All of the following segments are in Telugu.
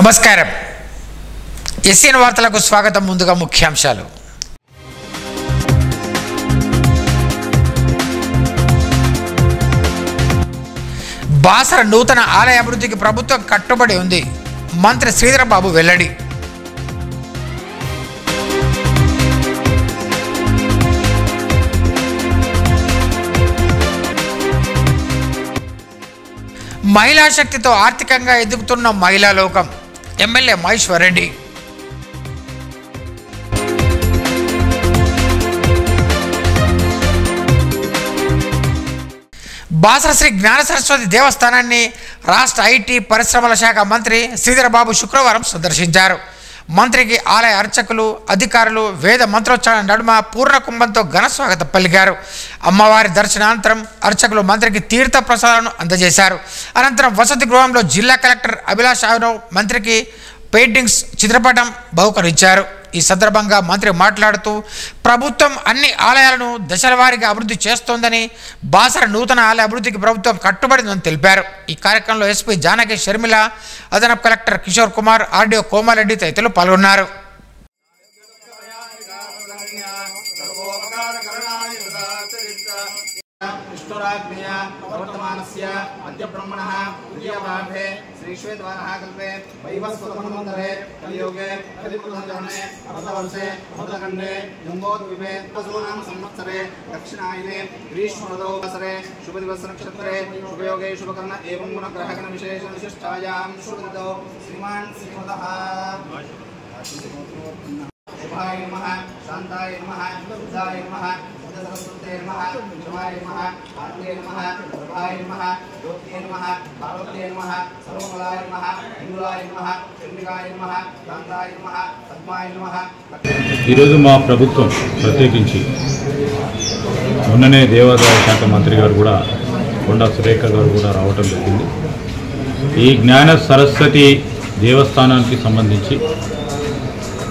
నమస్కారం. ఎస్ఎన్ వార్తలకు స్వాగతం. ముందుగా ముఖ్యాంశాలు. బాసర నూతన ఆలయ అభివృద్ధికి ప్రభుత్వం కట్టుబడి ఉంది. మంత్రి శ్రీధర్ బాబు వెల్లడి. మహిళా శక్తితో ఆర్థికంగా ఎదుగుతున్న మహిళా లోకం. ఎమ్మెల్యే మహేశ్వర్ రెడ్డి. బాసర శ్రీ జ్ఞాన సరస్వతి దేవస్థానాన్ని రాష్ట్ర ఐటీ పరిశ్రమల శాఖ మంత్రి శ్రీధర్ బాబు శుక్రవారం సందర్శించారు. మంత్రికి ఆలయ అర్చకులు, అధికారులు వేద మంత్రోచ్చారణ నడుమ పూర్ణ కుంభంతో ఘన స్వాగతం పలికారు. అమ్మవారి దర్శనానంతరం అర్చకులు మంత్రికి తీర్థ ప్రసాదాలను అందజేశారు. అనంతరం వసతి గృహంలో జిల్లా కలెక్టర్ అభిలాష్ రావు మంత్రికి పెయింటింగ్స్ చిత్రపటం బహుకరించారు. ఈ సందర్భంగా మంత్రి మాట్లాడుతూ ప్రభుత్వం అన్ని ఆలయాలను దశలవారీగా అభివృద్ధి చేస్తోందని, బాసర నూతన ఆలయ అభివృద్ధికి ప్రభుత్వం కట్టుబడిందని తెలిపారు. ఈ కార్యక్రమంలో ఎస్పీ జానకి షర్మిల, అదనపు కలెక్టర్ కిషోర్ కుమార్, ఆర్డీఓ కోమారెడ్డి తదితరులు పాల్గొన్నారు. श्रीश्वेतवानः कल्पे वैवस्वतमन्वन्तरे कलियुगे कलिपुरुषजने अमृतवर्षे अमृतखण्डे जम्बोद्वीपे पशूनां संवत्सरे दक्षिणायने ग्रीष्मऋतुवसरे शुभदिवसनक्षत्रे शुभयोगे शुभकर्ण एवं गुणग्रहगण विशेषविशिष्टायां शुभदितो श्रीमान् श्रीमतः शुभाय नमः, शान्ताय नमः, बुद्धाय नमः, सरस्वते नमः, शिवाय नमः, आत्मे नमः, प्रभाय नमः, ज्योतिये नमः, पार्वत्ये नमः, सर्वमलाय नमः, हिंदुलाय नमः, चंडिकाय नमः, कांताय नमः, पद्माय नमः. ఈరోజు మా ప్రభుత్వం ప్రత్యేకించి మొన్ననే దేవాదాయ శాఖ మంత్రి గారు కూడా కొండా సురేఖ గారు కూడా రావటం జరిగింది. ఈ జ్ఞాన సరస్వతి దేవస్థానానికి సంబంధించి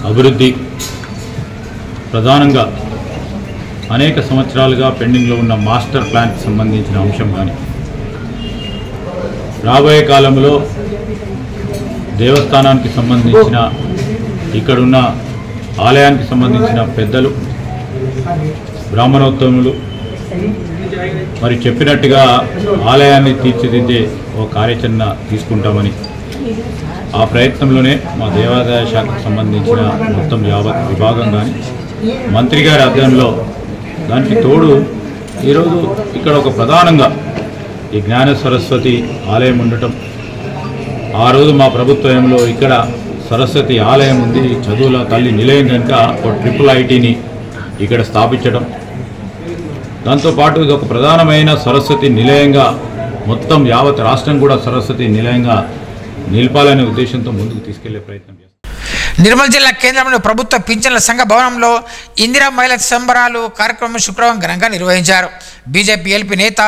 అభివృద్ధి ప్రధానంగా అనేక సంవత్సరాలుగా పెండింగ్లో ఉన్న మాస్టర్ ప్లాన్కి సంబంధించిన అంశం కానీ, రాబోయే కాలంలో దేవస్థానానికి సంబంధించిన ఇక్కడున్న ఆలయానికి సంబంధించిన పెద్దలు, బ్రాహ్మణోత్తములు మరి చెప్పినట్టుగా ఆలయాన్ని తీర్చిదిద్దే ఒక కార్యాచరణ తీసుకుంటామని, ఆ ప్రయత్నంలోనే మా దేవాదాయ శాఖకు సంబంధించిన మొత్తం యావత్ విభాగం కానీ మంత్రి గారి అధ్యయనంలో దానికి తోడు ఈరోజు ఇక్కడ ఒక ప్రధానంగా ఈ జ్ఞాన సరస్వతి ఆలయం ఉండటం, ఆ రోజు మా ప్రభుత్వంలో ఇక్కడ సరస్వతి ఆలయం ఉంది, చదువుల తల్లి నిలయం కనుక ఒక ట్రిపుల్ ఐటీని ఇక్కడ స్థాపించడం, దాంతోపాటు ఇది ఒక ప్రధానమైన సరస్వతి నిలయంగా మొత్తం యావత్ రాష్ట్రం కూడా సరస్వతి నిలయంగా నిలపాలనే ఉద్దేశంతో ముందుకు తీసుకెళ్లే ప్రయత్నం చేస్తాం. నిర్మల్ జిల్లా కేంద్రంలో ప్రభుత్వ పింఛన్ల సంఘ భవనంలో ఇందిరా మహిళా సంబరాలు కార్యక్రమం శుక్రవారం ఘనంగా నిర్వహించారు. బీజేపీ ఎల్పీ నేత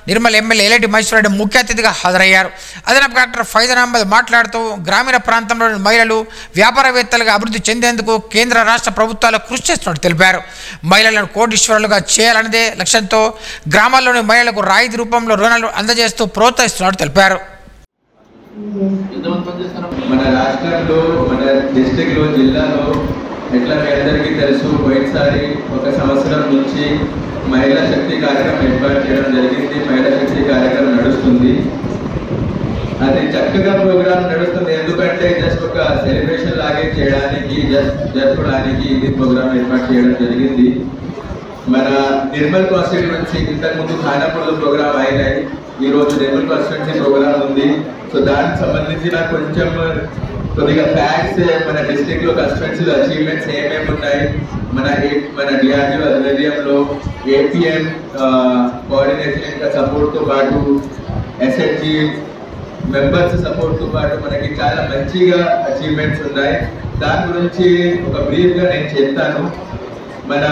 నిర్మల్ ఎమ్మెల్యే ఎల్ఐటి మహేశ్వర్ రెడ్డి ముఖ్య అతిథిగా హాజరయ్యారు. అదనపు కలెక్టర్ ఫైజన్ అహ్మద్ మాట్లాడుతూ గ్రామీణ ప్రాంతంలోని మహిళలు వ్యాపారవేత్తలుగా అభివృద్ధి చెందేందుకు కేంద్ర రాష్ట్ర ప్రభుత్వాలు కృషి చేస్తున్నట్టు తెలిపారు. మహిళలను కోటీశ్వరులుగా చేయాలన్నదే లక్ష్యంతో గ్రామాల్లోని మహిళలకు రాయితీ రూపంలో రుణాలు అందజేస్తూ ప్రోత్సహిస్తున్నట్టు తెలిపారు. మన రాష్ట్రంలో, మన డిస్ట్రిక్ట్లో, జిల్లాలో ఎట్లా మీ అందరికీ తెలుసు, పోయినసారి ఒక సంవత్సరం నుంచి మహిళా శక్తి కార్యక్రమం ఏర్పాటు చేయడం జరిగింది. మహిళా శక్తి కార్యక్రమం నడుస్తుంది. అది చక్కగా ప్రోగ్రామ్ నడుస్తుంది. ఎందుకంటే జస్ట్ ఒక సెలబ్రేషన్ లాగే చేయడానికి, జరుపుకోవడానికి ఇది ప్రోగ్రామ్ ఏర్పాటు చేయడం జరిగింది. మన నిర్మల్ కాన్స్టిట్యూన్సీ ఇంతకుముందు ఖానాపూర్లో ప్రోగ్రామ్ అయినాయి. ఈరోజు నిర్మల్ కాన్స్టిట్యూన్సీ ప్రోగ్రామ్ ఉంది. సో దానికి సంబంధించిన కొంచెం కొద్దిగా ఫ్యాక్ట్స్, మన డిస్ట్రిక్ట్లో కాన్స్టిట్యూన్సీలో అచీవ్మెంట్స్ ఏమేమి ఉన్నాయి, మన డిఆర్డీఓ ఆధ్వర్యంలో ఏపీఎం కోఆర్డినేషన్ యొక్క సపోర్ట్తో పాటు ఎస్హెచ్జి మెంబర్స్ సపోర్ట్తో పాటు మనకి చాలా మంచిగా అచీవ్మెంట్స్ ఉన్నాయి. దాని గురించి ఒక బ్రీఫ్గా నేను చెప్తాను. మన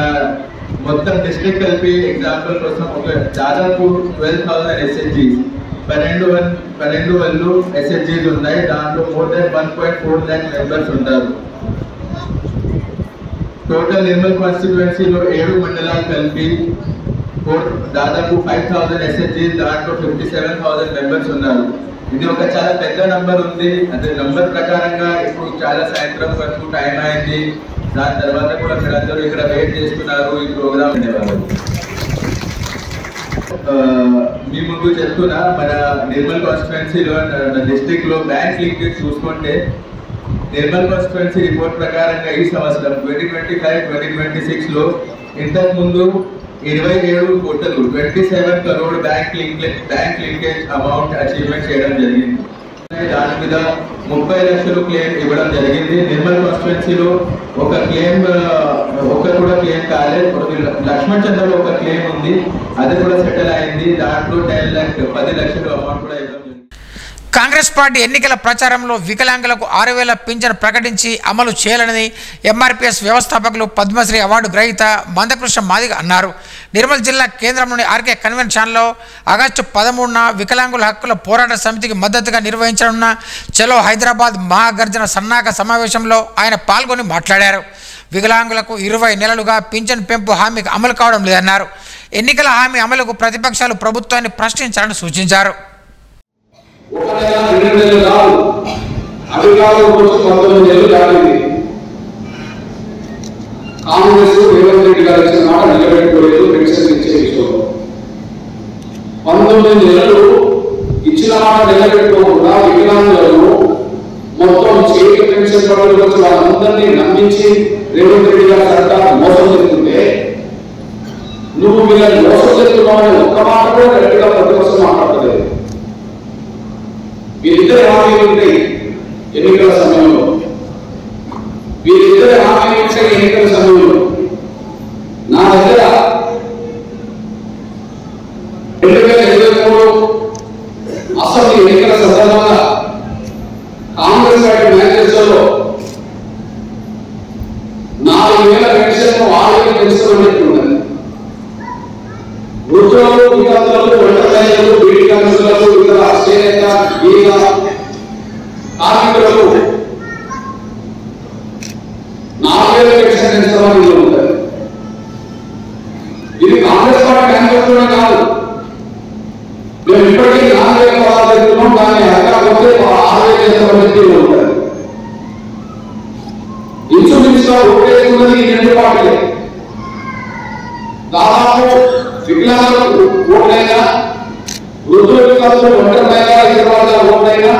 మొత్తం డిస్ట్రిక్ట్ కలిపి ఎగ్జాంపుల్ కోసం ఒక దాదాపు 12,000 ఎస్హెచ్జి 12,000 ఎస్హెచ్జీస్ ఉన్నాయి. దాంట్లో మోర్ దెన్ 1.4 lakh మెంబర్స్ ఉంటారు. టోటల్ నిర్మల్ కాన్స్టిట్యుయెన్సీలో 7 మండలాలు కలిపి దాదాపు 5,000 ఎస్హెచ్జీస్, దాంట్లో 57,000 మెంబర్స్ ఉన్నారు. ఇది ఒక చాలా పెద్ద నంబర్ ఉంది. అదే నంబర్ ప్రకారంగా ఇప్పుడు చాలా సాయంత్రం వరకు టైం అయింది. దాని తర్వాత కూడా మీరందరూ ఇక్కడ వెయిట్ చేస్తున్నారు ఈ ప్రోగ్రామ్ అనేవారు. మీ ముందు చెప్తున్నా, మన నిర్మల్ కాన్స్టిట్యుయెన్సీలో డిస్ట్రిక్ట్ లో బ్యాంక్ లింకేజ్ చూసుకుంటే నిర్మల్ కాన్స్టిట్యుయెన్సీ రిపోర్ట్ ప్రకారంగా ఈ సంవత్సరం 2025-2026 లో ఇంతకు ముందు 27 కోట్లు 27 crore bank linkage amount achievement చేయడం జరిగింది. దాని మీద 30 లక్షలు క్లెయిమ్ ఇవ్వడం జరిగింది. నిర్మల్ కాన్స్టిట్యుయెన్సీలో ఒక క్లెయిమ్ కూడా క్లెయిమ్ కాలేదు. లక్ష్మణ్ చంద్రలో ఒక క్లెయిమ్ ఉంది, అది కూడా సెటిల్ అయింది. దాంట్లో 10 లక్షలు అమౌంట్ కూడా ఇవ్వడం జరిగింది. కాంగ్రెస్ పార్టీ ఎన్నికల ప్రచారంలో వికలాంగులకు 6,000 పింఛను ప్రకటించి అమలు చేయాలని ఎంఆర్పీఎస్ వ్యవస్థాపకులు పద్మశ్రీ అవార్డు గ్రహీత మందకృష్ణ మాదిగ అన్నారు. నిర్మల్ జిల్లా కేంద్రంలోని ఆర్కే కన్వెన్షన్లో ఆగస్టు 13న వికలాంగుల హక్కుల పోరాట సమితికి మద్దతుగా నిర్వహించనున్న చలో హైదరాబాద్ మహాగర్జన సన్నాహక సమావేశంలో ఆయన పాల్గొని మాట్లాడారు. వికలాంగులకు 20 నెలలుగా పింఛన్ పెంపు హామీకి అమలు కావడం లేదన్నారు. ఎన్నికల హామీ అమలుకు ప్రతిపక్షాలు ప్రభుత్వాన్ని ప్రశ్నించాలని సూచించారు. కాంగ్రెస్ రేవంత్ రెడ్డి గారు ఇచ్చిన మాట నిలబెట్టుకోలేదు. పెన్షన్ ఇచ్చే విషయంలో 19 నెలలు ఇచ్చిన మాట నిలబెట్టుకోకుండా వికలాంగులను మొత్తం చేతి పెన్షన్ పనుల కోసం వాళ్ళందరినీ నమ్మించి రేవంత్ రెడ్డి గారు సర్కార్ మోసం చేస్తుంటే నువ్వు వీళ్ళని మోసం చేస్తున్నావు ఒక్క మాట కూడా గట్టిగా ప్రతిపక్షం మాట్లాడలేదు. వీరిద్దరి హామీలు ఉంటాయి ఎన్నికల సమయంలో. వీరిద్దరి హామీలు ఉంటాయి ఎన్నికల సమయంలో. నా దగ్గర 2023 అసెంబ్లీ ఎన్నికల సందర్భంగా కాంగ్రెస్ పార్టీ మేనిఫెస్టోలో 4,000 పెన్షన్ 6,000 పెన్షన్ ఉన్నది. వృద్ధులకు, వికలాంగులకు, ఒంటరిలకు, బీడీ కార్మికులకు, ఇతర చేనేత, గీత కార్మికులకు 4,000 పెన్షన్ పెంచడానికి ఉంటుంది. ఇది కాంగ్రెస్ పార్టీ మేనిఫెస్టోనే కాదు. మేము ఇప్పటికీ 4,000 పదాలు చెప్తున్నాం. దాన్ని అడగకపోతే 6,000 చేస్తామని ఉంటుంది. ఇన్సూరెన్స్ ఓటేసుకున్నది ఈ 2 పార్టీలే. దాదాపు వికలాంగులకు ఓట్లైనా, వృద్ధుల వికలాంగులకు ఒంటరిగా ఇతర వాళ్ళ ఓట్లైనా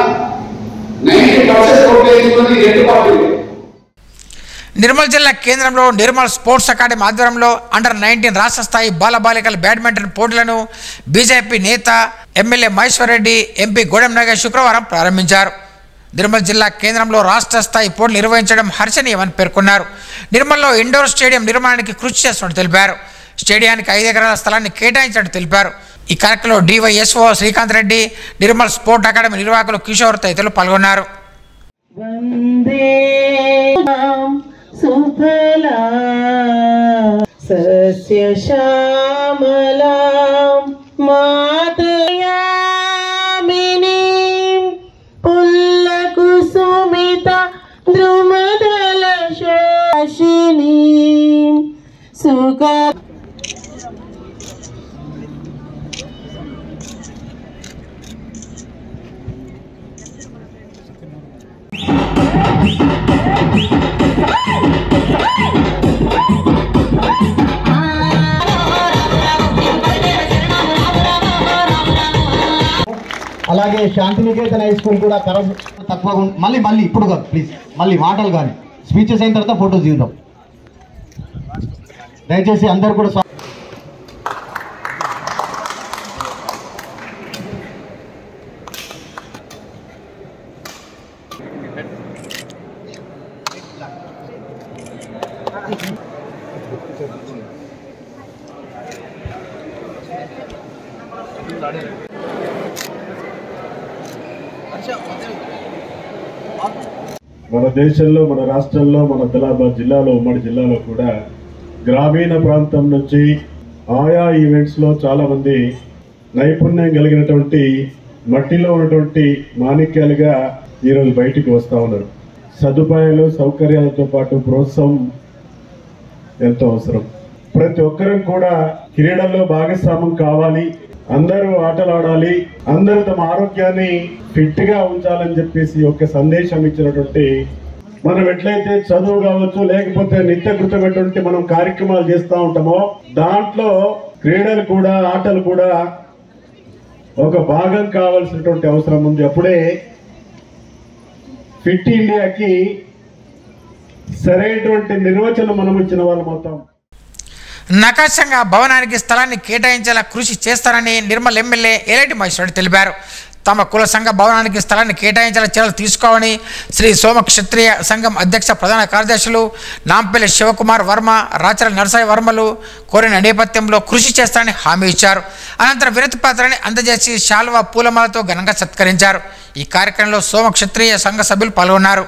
90% ఓటేసుకున్నది ఈ 2 పార్టీలే. నిర్మల్ జిల్లా కేంద్రంలో నిర్మల్ స్పోర్ట్స్ అకాడమీ ఆధ్వర్యంలో అండర్-19 రాష్ట్ర స్థాయి బాలబాలికల బ్యాడ్మింటన్ పోటీలను బీజేపీ నేత ఎమ్మెల్యే మహేశ్వర్ రెడ్డి, ఎంపీ గోడెం నాగేష్ శుక్రవారం ప్రారంభించారు. నిర్మల్ జిల్లా కేంద్రంలో రాష్ట్ర స్థాయి పోటీలు నిర్వహించడం హర్షణీయమని పేర్కొన్నారు. నిర్మల్లో ఇండోర్ స్టేడియం నిర్మాణానికి కృషి చేస్తున్నట్టు తెలిపారు. స్టేడియానికి 5 ఎకరాల స్థలాన్ని కేటాయించినట్టు తెలిపారు. ఈ కార్యక్రమంలో DYSO Srikanth Reddy, Nirmal sport academy నిర్వాహకులు కిషోర్ తదితరులు పాల్గొన్నారు. అలాగే శాంతినికేతన్ హై స్కూల్ కూడా తక్కువగా మళ్ళీ ఇప్పుడు కాదు ప్లీజ్, మళ్ళీ మాటలు కానీ స్పీచెస్ అయిన తర్వాత ఫోటోస్ తీద్దాం దయచేసి అందరు కూడా. మన దేశంలో, మన రాష్ట్రంలో, మన తెలంగాణ జిల్లాలో, ఉమ్మడి జిల్లాలో కూడా గ్రామీణ ప్రాంతం నుంచి ఆయా ఈవెంట్స్లో చాలామంది నైపుణ్యం కలిగినటువంటి మట్టిలో ఉన్నటువంటి మాణిక్యాలుగా ఈరోజు బయటికి వస్తూ ఉన్నారు. సదుపాయాలు, సౌకర్యాలతో పాటు ప్రోత్సాహం ఎంతో అవసరం. ప్రతి ఒక్కరం కూడా క్రీడల్లో భాగస్వామ్యం కావాలి అందరూ ఆటలు ఆడాలి, అందరూ తమ ఆరోగ్యాన్ని ఫిట్ గా ఉంచాలని చెప్పేసి ఒక సందేశం ఇచ్చినటువంటి, మనం ఎట్లయితే చదువు కావచ్చు లేకపోతే నిత్యకృతమైనటువంటి మనం కార్యక్రమాలు చేస్తూ ఉంటామో దాంట్లో క్రీడలు కూడా ఆటలు కూడా ఒక భాగం కావాల్సినటువంటి అవసరం ఉంది. అప్పుడే ఫిట్ ఇండియాకి సరైనటువంటి నిర్వచనం మనం ఇచ్చిన వాళ్ళు మొత్తం. నకాశంగా భవనానికి స్థలాన్ని కేటాయించేలా కృషి చేస్తారని నిర్మల్ ఎమ్మెల్యే ఎలటి మహేశ్వరరెడ్డి తెలిపారు. తమ కుల సంఘ భవనానికి స్థలాన్ని కేటాయించేలా చర్యలు తీసుకోవాలని శ్రీ సోమ క్షత్రియ సంఘం అధ్యక్ష ప్రధాన కార్యదర్శులు నాంపల్లి శివకుమార్ వర్మ, రాచల నరసాయి వర్మలు కోరిన నేపథ్యంలో కృషి చేస్తారని హామీ ఇచ్చారు. అనంతరం వినతి పత్రాన్ని అందజేసి శాల్వా పూలమాలతో ఘనంగా సత్కరించారు. ఈ కార్యక్రమంలో సోమ క్షత్రియ సంఘ సభ్యులు పాల్గొన్నారు.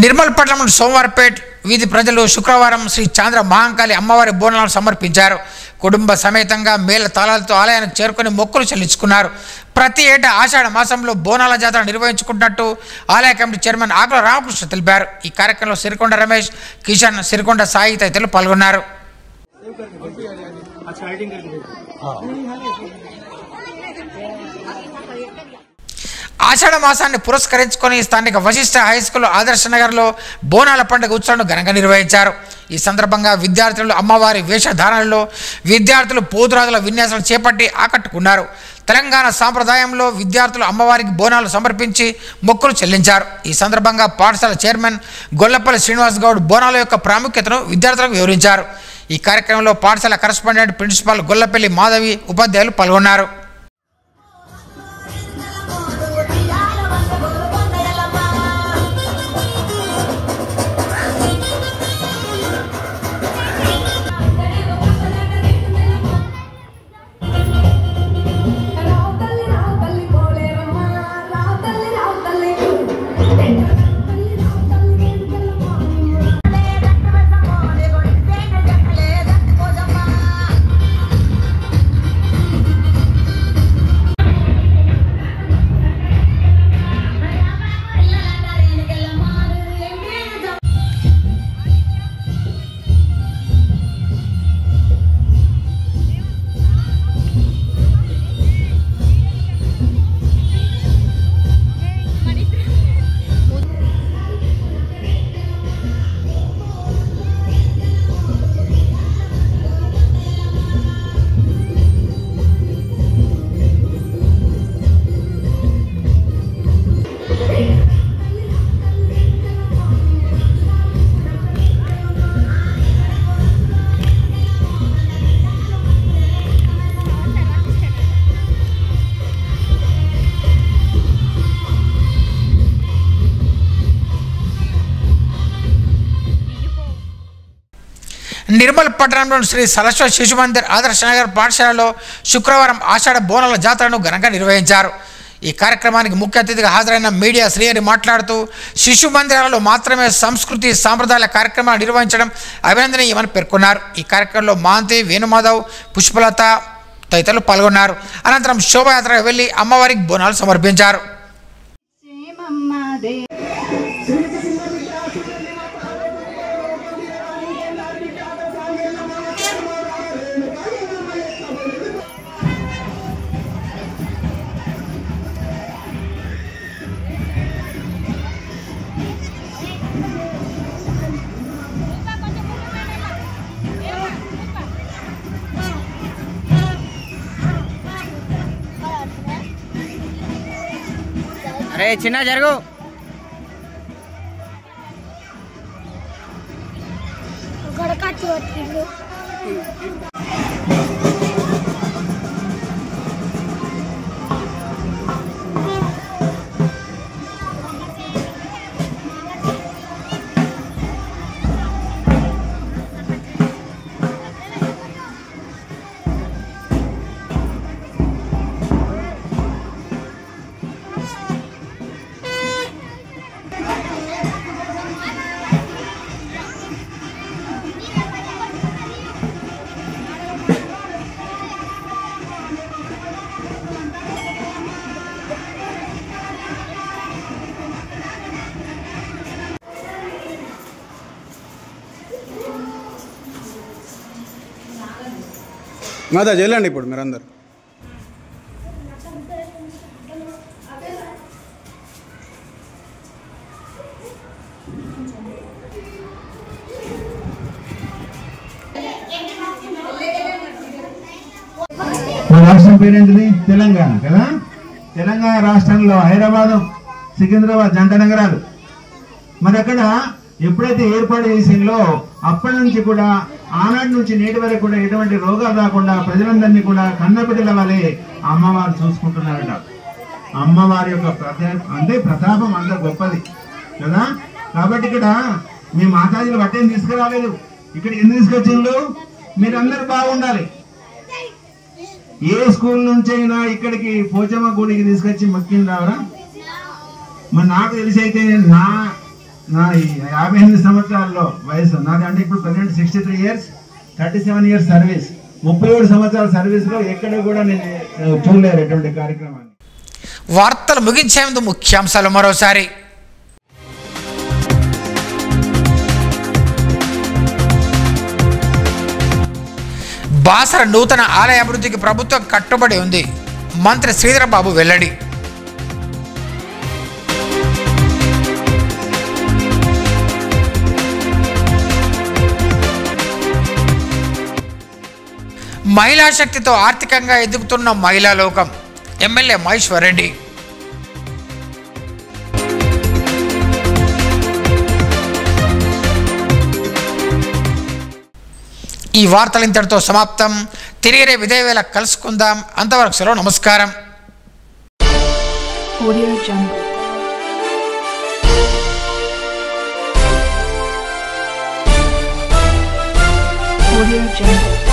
నిర్మల్ పట్టణం సోమవారపేట్ వీధి ప్రజలు శుక్రవారం శ్రీ చాంద్ర మహాంకాళి అమ్మవారి బోనాలను సమర్పించారు. కుటుంబ సమేతంగా మేళ తాళాలతో ఆలయానికి చేరుకుని మొక్కులు చెల్లించుకున్నారు. ప్రతి ఏటా ఆషాఢ మాసంలో బోనాల జాతర నిర్వహించుకుంటున్నట్టు ఆలయ కమిటీ చైర్మన్ ఆకుల రామకృష్ణ తెలిపారు. ఈ కార్యక్రమంలో సిరికొండ రమేష్, కిషన్, సిరికొండ సాయి తదితరులు పాల్గొన్నారు. ఆషాఢ మాసాన్ని పురస్కరించుకొని స్థానిక వశిష్ఠ హైస్కూల్ ఆదర్శ నగర్లో బోనాల పండుగ ఉత్సవాలను ఘనంగా నిర్వహించారు. ఈ సందర్భంగా విద్యార్థులు అమ్మవారి వేషధారణలో విద్యార్థులు పోతురాజుల విన్యాసాలు చేపట్టి ఆకట్టుకున్నారు. తెలంగాణ సాంప్రదాయంలో విద్యార్థులు అమ్మవారికి బోనాలు సమర్పించి మొక్కులు చెల్లించారు. ఈ సందర్భంగా పాఠశాల చైర్మన్ గొల్లపల్లి శ్రీనివాస్ గౌడ్ బోనాల యొక్క ప్రాముఖ్యతను విద్యార్థులకు వివరించారు. ఈ కార్యక్రమంలో పాఠశాల కరెస్పాండెంట్ ప్రిన్సిపాల్ గొల్లపల్లి మాధవి, ఉపాధ్యాయులు పాల్గొన్నారు. నిర్మల్ పట్టణంలోని శ్రీ సరస్వతి శిశు మందిర్ ఆదర్శ నగర్ పాఠశాలలో శుక్రవారం ఆషాఢ బోనాల జాతరను ఘనంగా నిర్వహించారు. ఈ కార్యక్రమానికి ముఖ్య అతిథిగా హాజరైన మీడియా శ్రీహరి మాట్లాడుతూ శిశు మందిరాలలో మాత్రమే సంస్కృతి సాంప్రదాయాల కార్యక్రమాలు నిర్వహించడం అభినందనీయమని పేర్కొన్నారు. ఈ కార్యక్రమంలో మాంతి, వేణుమాధవ్, పుష్పలత తదితరులు పాల్గొన్నారు. అనంతరం శోభయాత్రకు వెళ్లి అమ్మవారికి బోనాలు సమర్పించారు. అరే చిన్న జరుగు. మాదా చేయాలండి ఇప్పుడు మీరందరూ. రాష్ట్రం పేరేంటిది? తెలంగాణ కదా. తెలంగాణ రాష్ట్రంలో హైదరాబాదు, సికింద్రాబాద్ జంట నగరాలు. మరి అక్కడ ఎప్పుడైతే ఏర్పాటు చేసిందో అప్పటి నుంచి కూడా ఆనాటి నుంచి నేటి వరకు కూడా ఎటువంటి రోగాలు రాకుండా ప్రజలందరినీ కూడా కన్నబిడ్డల వలె అమ్మవారు చూసుకుంటున్నారట. అమ్మవారి యొక్క ప్రతాపం అంత గొప్పది కదా. కాబట్టి ఇక్కడ మీ మాతాజీలు బట్టేం తీసుకురాలేదు, ఇక్కడ ఎందుకు తీసుకొచ్చిండ్రు? మీరందరూ బాగుండాలి. ఏ స్కూల్ నుంచి అయినా ఇక్కడికి పోచమ్మ గుడికి తీసుకొచ్చి మొక్కింది రావరా? మరి నాకు తెలిసి అయితే నా 58 సంవత్సరాల్లో వయసు నాది, అంటే ఇప్పుడు ప్రజెంట్ 63 years, 37 years సర్వీస్, 37 సంవత్సరాల సర్వీస్ లో ఎక్కడ కూడా నేను చూడలేరు ఎటువంటి కార్యక్రమాన్ని. వార్తలు ముగించే ముందు ముఖ్యాంశాలు మరోసారి. బాసర నూతన ఆలయ అభివృద్ధికి ప్రభుత్వం కట్టుబడి ఉంది. మంత్రి శ్రీధరబాబు వెల్లడి. మహిళా శక్తితో ఆర్థికంగా ఎదుగుతున్న మహిళా లోకం. ఎమ్మెల్యే మహేశ్వర్ రెడ్డి. ఈ వార్తలు ఇంతటితో సమాప్తం. తిరిగి రేపు ఇదే వేళ కలుసుకుందాం. అంతవరకు సెలవు. నమస్కారం. Audio Jungle.